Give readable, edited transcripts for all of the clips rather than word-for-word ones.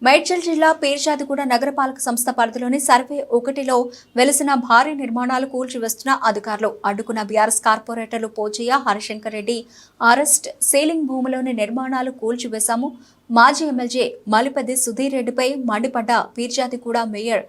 మేడ్చల్ జిల్లా పీర్జాదిగూడ నగరపాలక సంస్థ పరిధిలోని సర్వే 1లో వెలిసిన భారీ నిర్మాణాలు కూల్చివేస్తున్న అధికారులు అడ్డుకున్న బీఆర్ఎస్ కార్పొరేటర్లు పోచయ్య, హరిశంకర్ రెడ్డి అరెస్ట్. సీలింగ్ భూమిలోని నిర్మాణాలు కూల్చివేశాము. మాజీ ఎమ్మెల్యే మలిపెద్ది సుధీర్ రెడ్డిపై మండిపడ్డ పీర్జాదిగూడ మేయర్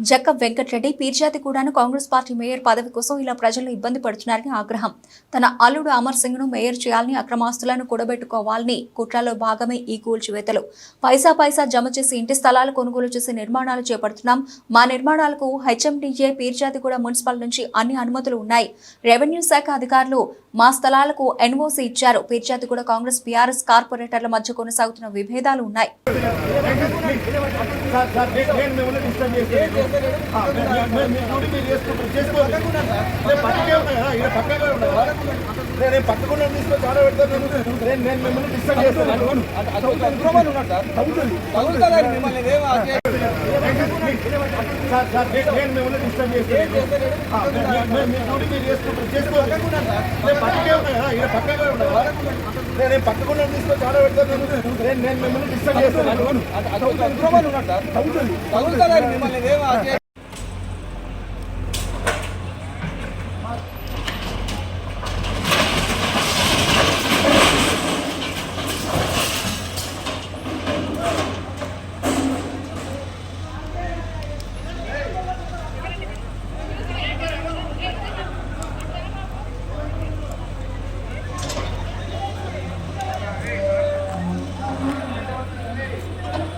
జక్క వెంకటరెడ్డి. పీర్జాదిగూడను కాంగ్రెస్ పార్టీ మేయర్ పదవి కోసం ఇలా ప్రజలు ఇబ్బంది పడుతున్నారని ఆగ్రహం. తన అల్లుడు అమర్ సింగ్ ను మేయర్ చేయాలని, అక్రమాస్తులను కూడబెట్టుకోవాలని కుట్రలో భాగమే ఈ కూల్చివేతలు. పైసా జమ చేసి ఇంటి స్థలాలు కొనుగోలు చేసి నిర్మాణాలు చేపడుతున్నాం. మా నిర్మాణాలకు హెచ్ఎండిఏ పీర్జాదిగూడ మున్సిపల్ నుంచి అన్ని అనుమతులు ఉన్నాయి. రెవెన్యూ శాఖ అధికారులు మా స్థలాలకు ఎన్ఓసి ఇచ్చారు. పీర్జాదిగూడ కాంగ్రెస్ బీఆర్ఎస్ కార్పొరేటర్ల మధ్య కొనసాగుతున్న విభేదాలు ఉన్నాయి. నేను పక్కకుండా తీసుకొని చాలా పెడతాను. నేను మిమ్మల్ని డిస్టర్బ్ చేస్తాను.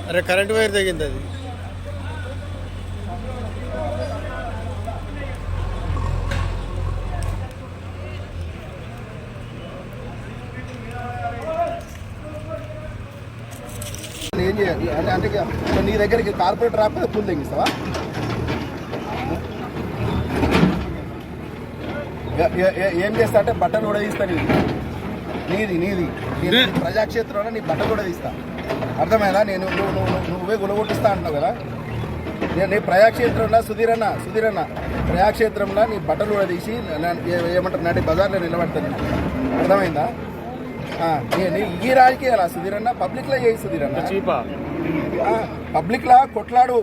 అరే కరెంట్ వైర్ తెగింది అది. ఏం చేయాలి అంటే నీ దగ్గరికి కార్పొరేటర్ రాకపోతే పూలు తెగిస్తావా? ఏం చేస్తా అంటే బట్టలు కూడా తీస్తా. నీది ప్రజాక్షేత్రంలో నీ బట్టలు కూడా తీస్తా. అర్థమైనా? నువ్వే గులగొట్టిస్తా అంటున్నావు కదా. నీ ప్రజాక్షేత్రంలో సుధీరన్న ప్రజాక్షేత్రంలో నీ బట్టలు కూడా తీసి ఏమంటారు నాటి బజార్లో నిలబడతాను. అర్థమైందా? ఈ రాజకీయాల సుధీరన్న పబ్లిక్లో చేయి. సుధీరన్న పబ్లిక్లా కొట్లాడు.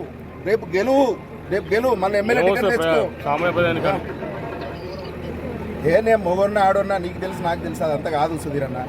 రేపు గెలువు మళ్ళీ ఎమ్మెల్యే టికెట్ తెచ్చుకో. నేను మొగన్నా ఆడున్నా నీకు తెలుసు నాకు తెలుసు, అదంతా కాదు సుధీరన్న.